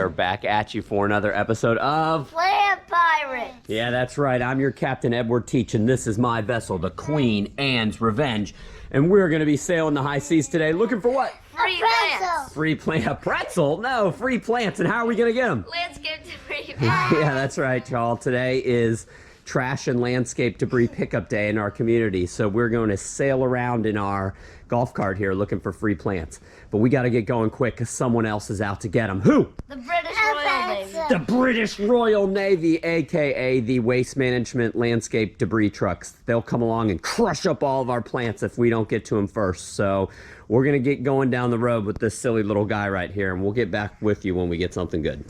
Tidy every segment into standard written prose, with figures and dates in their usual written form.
are back at you for another episode of Plant Pirates. Yeah, that's right. I'm your Captain Edward Teach, and this is my vessel, the Queen Anne's Revenge. And we're going to be sailing the high seas today looking for what? Free plants. Free plant. A pretzel? No, free plants. And how are we going to get them? Landscape debris. Yeah, that's right, y'all. Today is trash and landscape debris pickup day in our community. So we're going to sail around in our golf cart here looking for free plants. But we got to get going quick because someone else is out to get them. Who? The British Royal Navy. The British Royal Navy, aka the Waste Management Landscape Debris Trucks. They'll come along and crush up all of our plants if we don't get to them first. So we're going to get going down the road with this silly little guy right here, and we'll get back with you when we get something good.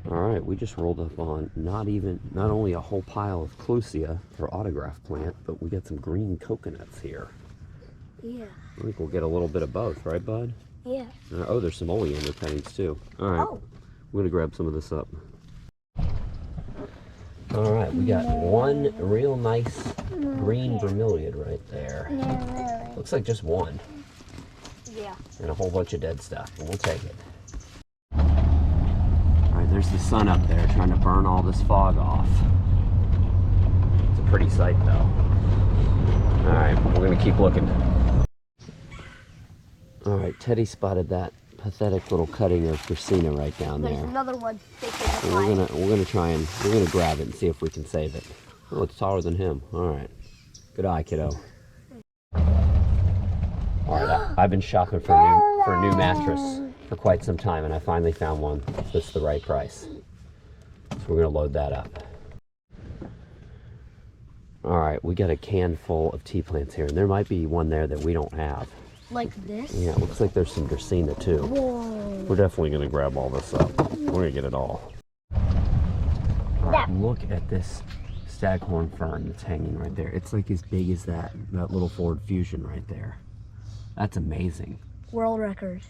All right, we just rolled up on not only a whole pile of clusia or autograph plant, but we got some green coconuts here. Yeah. I think we'll get a little bit of both, right, bud? Yeah. Oh, there's some oleander cuttings too. All right, we're gonna grab some of this up. All right, we got one real nice green bromeliad right there. Looks like just one. Yeah. And a whole bunch of dead stuff, but we'll take it. All right, there's the sun up there trying to burn all this fog off. It's a pretty sight though. All right, we're gonna keep looking. All right, Teddy spotted that pathetic little cutting of Dracaena right down there. There's another one. So we're gonna grab it and see if we can save it. Oh, it's taller than him. All right, good eye, kiddo. All right, I've been shopping for a new mattress for quite some time, and I finally found one that's the right price. So we're gonna load that up. All right, we got a can full of tea plants here, and there might be one there that we don't have. Like this? Yeah, it looks like there's some Dracaena too. Whoa. We're definitely gonna grab all this up. We're gonna get it all. All right, look at this staghorn fern that's hanging right there. It's like as big as that little Ford Fusion right there. That's amazing. World record.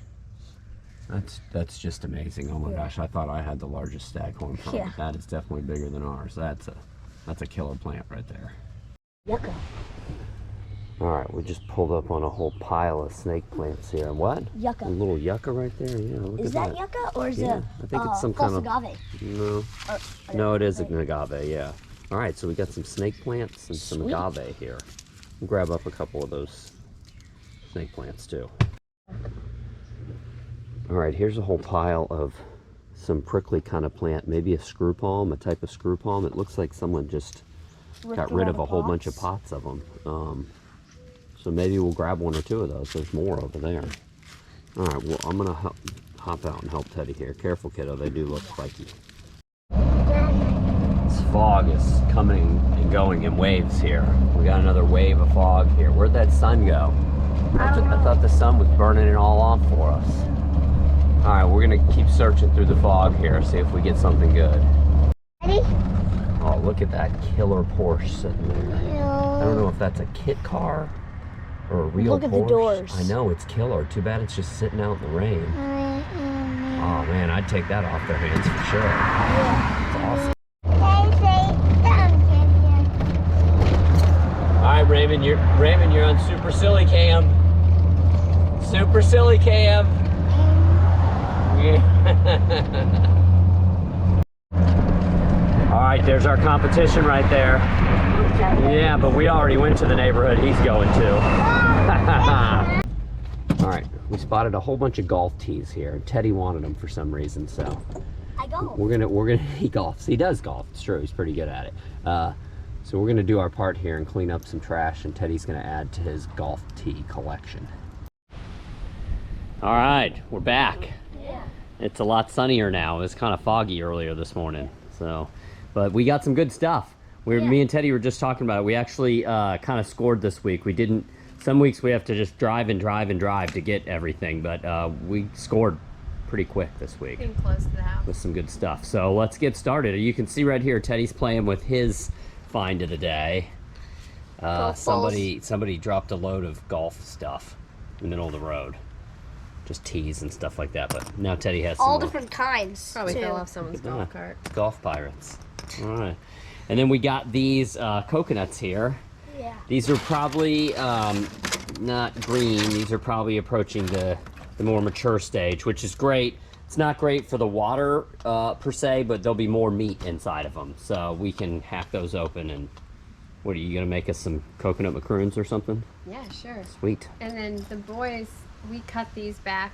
That's just amazing. Oh my gosh, I thought I had the largest staghorn fern. Yeah. That is definitely bigger than ours. That's a killer plant right there. Yucca. All right, we just pulled up on a whole pile of snake plants here. What? Yucca. A little yucca right there. Yeah, look Is at that yucca or is it? I think it's some kind of agave? No, it is an agave. Yeah. All right, so we got some snake plants and some agave here. We'll grab up a couple of those snake plants too. All right, here's a whole pile of some prickly kind of plant, maybe a screw palm, a type of screw palm. It looks like someone just got rid of a whole bunch of pots of them. So maybe we'll grab one or two of those. There's more over there. All right, well, I'm gonna hop out and help Teddy here. Careful, kiddo, they do look spiky. This fog is coming and going in waves here. We got another wave of fog here. Where'd that sun go? I thought the sun was burning it all off for us. All right, we're gonna keep searching through the fog here, see if we get something good. Ready? Oh, look at that killer Porsche sitting there. I don't know if that's a kit car or a real Porsche. Look at the doors. I know, it's killer. Too bad it's just sitting out in the rain. Oh man, I'd take that off their hands for sure. Yeah. It's awesome. All right, Raymond, you're on Super Silly Cam. Super Silly Cam. All right, there's our competition right there. Yeah, but we already went to the neighborhood he's going to. All right, we spotted a whole bunch of golf tees here. Teddy wanted them for some reason, so I golf. he golfs. He does golf. It's true. He's pretty good at it. So we're gonna do our part here and clean up some trash, and Teddy's gonna add to his golf tee collection. All right, we're back. Yeah. It's a lot sunnier now. It was kind of foggy earlier this morning, so, but we got some good stuff. Me and Teddy were just talking about it. We actually kind of scored this week. We didn't. Some weeks we have to just drive to get everything, but we scored pretty quick this week. Being close to the house. With some good stuff. So let's get started. You can see right here, Teddy's playing with his find of the day. Somebody dropped a load of golf stuff in the middle of the road. Just tees and stuff like that, but now Teddy has some all more. different kinds. Probably too. fell off someone's golf cart. Golf pirates. All right. And then we got these coconuts here. Yeah. These are probably not green. These are probably approaching the the more mature stage, which is great. It's not great for the water per se, but there'll be more meat inside of them. So we can hack those open. And what are you gonna make us, some coconut macaroons or something? Yeah, sure. Sweet. And then the boys, we cut these back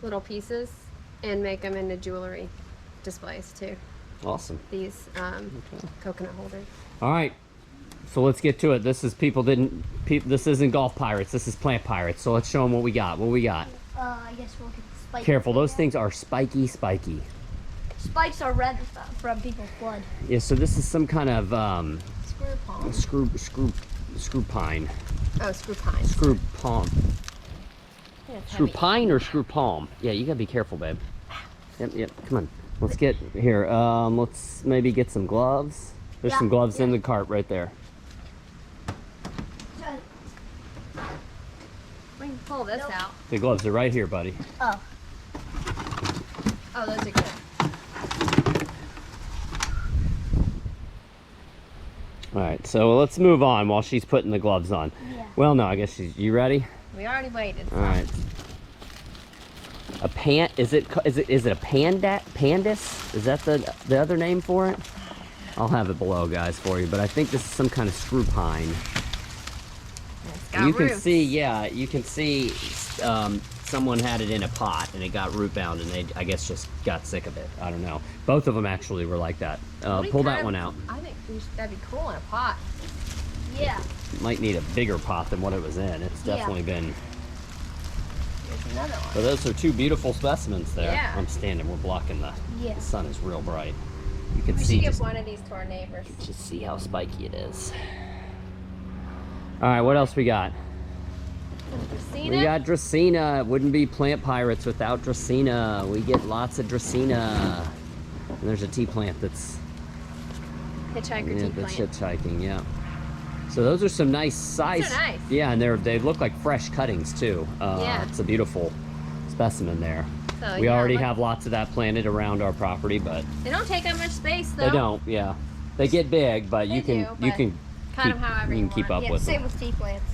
little pieces and make them into jewelry displays too. Awesome. These coconut holders. All right. So let's get to it. This is this isn't golf pirates. This is plant pirates. So let's show them what we got. What we got? I guess we'll get the spikes. Careful, those things are spiky. Spikes are red from people's blood. Yeah. So this is some kind of Screw palm. screw pine. Oh, screw pine. Screw palm. Yeah, it's Screw heavy. pine or screw palm? Yeah, you gotta be careful, babe. Yep. Come on. Let's get here. Let's maybe get some gloves. There's some gloves in the cart right there. We can pull this out. The gloves are right here, buddy. Oh. Oh, those are good. All right, so let's move on while she's putting the gloves on. Yeah. Well, no, I guess you ready? We already waited. All right. Is it a pandus? Is that the other name for it? I'll have it below, guys, for you. But I think this is some kind of screw pine. It's got You can roots. see, yeah, you can see someone had it in a pot and it got root bound and they, I guess, just got sick of it. I don't know. Both of them actually were like that. We Pull kind that of- one out. I think that'd be cool in a pot. Yeah. Might need a bigger pot than what it was in. It's definitely been. Here's another one. But those are two beautiful specimens there. Yeah. I'm standing. We're blocking the Yeah. sun is real bright. You can We see should give just, one of these to our neighbors. just see how spiky it is. All right, what else we got? Dracaena? We got Dracaena. It wouldn't be plant pirates without Dracaena. We get lots of Dracaena. And there's a tea plant that's Hitchhiker tea that's plant. hitchhiking. Yeah. So those are some nice size. Those are nice. Yeah, and they look like fresh cuttings too. Yeah. It's a beautiful specimen there. So, We yeah, already look- have lots of that planted around our property, but They don't take up much space though. they don't. Yeah, they get big, but They you can do, you but can kind keep, of however you you can keep want. up Yeah, with same them. with tea plants.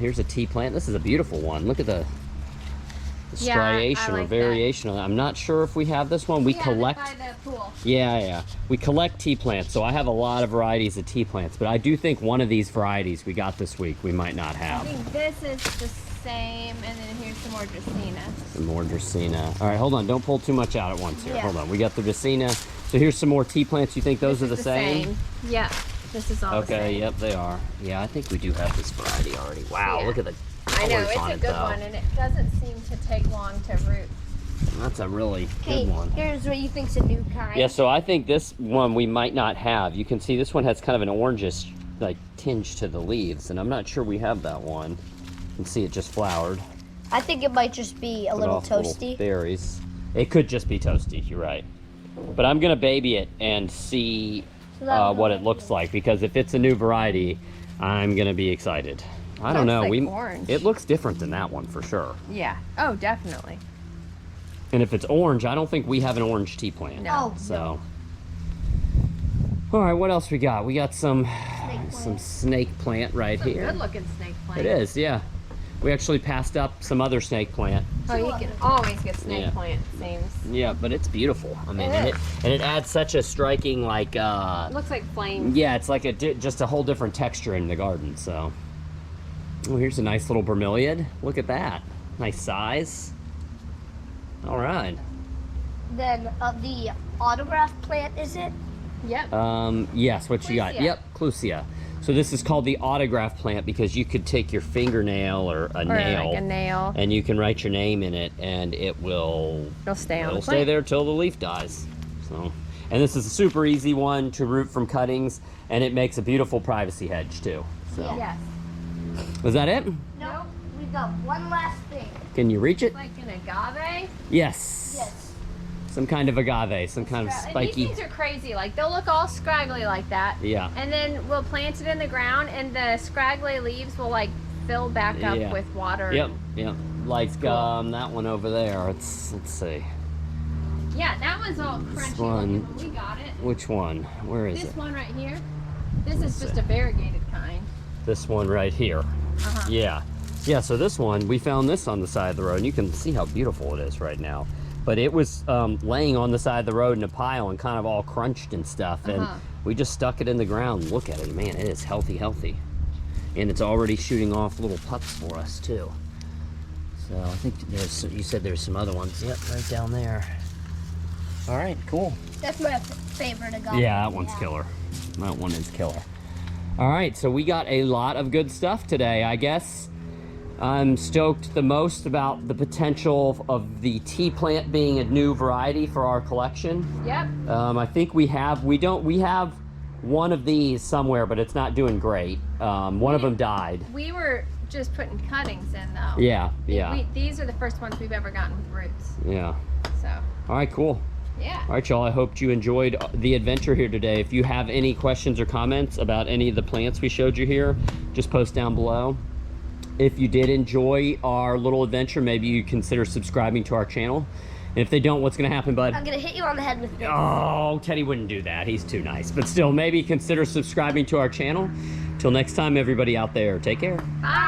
Here's a tea plant. This is a beautiful one. Look at the Yeah, I striation or like that. variation. I'm not sure if we have this one. We have it collect. by the pool. Yeah. We collect tea plants, so I have a lot of varieties of tea plants. But I do think one of these varieties we got this week we might not I have. think this is the same, and then here's some more Dracaena. Some more Dracaena. All right, hold on. Don't pull too much out at once here. Yeah. Hold on. We got the Dracaena. So here's some more tea plants. You think those are the same? Yeah, this is all the Okay, same. yep, they are. Yeah, I think we do have this variety already. Wow, Yeah. look at the I know, colors it's on a it, good though. one, and it doesn't seem to take long to root. That's a really Hey, good one. here's what you think's a new kind. Yeah, so I think this one we might not have. You can see this one has kind of an orangish like tinge to the leaves, and I'm not sure we have that one. You can see it just flowered. I think it might just be a Put little off little toasty. berries. It could just be toasty, you're right. But I'm gonna baby it and see So that what it looks like, because if it's a new variety, I'm gonna be excited. I don't know. Looks like orange. It looks different than that one for sure. Yeah. Oh, definitely. And if it's orange, I don't think we have an orange tea plant. No. Oh, So. All right, what else we got? We got some plant. snake plant right It's a here. good-looking snake plant. It is, yeah. We actually passed up some other snake plant. Oh, you can always get snake Yeah. plant, it seems. Yeah, but it's beautiful. I mean, It and is. it adds such a striking like. It looks like flames. Yeah, it's like just a whole different texture in the garden. So. Oh, here's a nice little bromeliad. Look at that. Nice size. All right. Then the autograph plant, is it? Yep. Yes, what you got? Clusia. Yep, Clusia. So this is called the autograph plant because you could take your fingernail or a nail, like a nail. and you can write your name in it, and it will It'll stay on it'll the stay plant. there till the leaf dies. So, and this is a super easy one to root from cuttings, and it makes a beautiful privacy hedge too. So, Yes. was that it? No. We've got one last thing. Can you reach it? It's like an agave. Yes. Yes. Some kind of agave, some kind of And these spiky. things are crazy. Like, they'll look all scraggly like that. Yeah. And then we'll plant it in the ground, and the scraggly leaves will, like, fill back up Yeah. with water. Yep. Like that one over there. Let's see. Yeah, that one's all This crunchy one. looking when we got it. Which one? Where is This it? one right here. This is just a variegated kind. This one right here. Uh-huh. Yeah. Yeah, so this one, we found this on the side of the road, and you can see how beautiful it is right now. But it was laying on the side of the road in a pile and kind of all crunched and stuff, and we just stuck it in the ground. Look at it, man, it is healthy. And it's already shooting off little pups for us, too. So I think you said there's some other ones. Yep, right down there. All right, cool. That's my favorite agave. Yeah, that one's killer. That one is killer. All right, so we got a lot of good stuff today. I guess I'm stoked the most about the potential of the tea plant being a new variety for our collection. Yep. I think we have one of these somewhere, but it's not doing great. One of them died. We were just putting cuttings in though. Yeah. These are the first ones we've ever gotten with roots. Yeah. So. All right, cool. Yeah. All right, y'all, I hope you enjoyed the adventure here today. If you have any questions or comments about any of the plants we showed you here, just post down below. If you did enjoy our little adventure, maybe you consider subscribing to our channel. And if they don't, what's gonna happen, bud? I'm gonna hit you on the head with this. Oh, Teddy wouldn't do that. He's too nice. But still, maybe consider subscribing to our channel. Till next time, everybody out there, take care. Bye.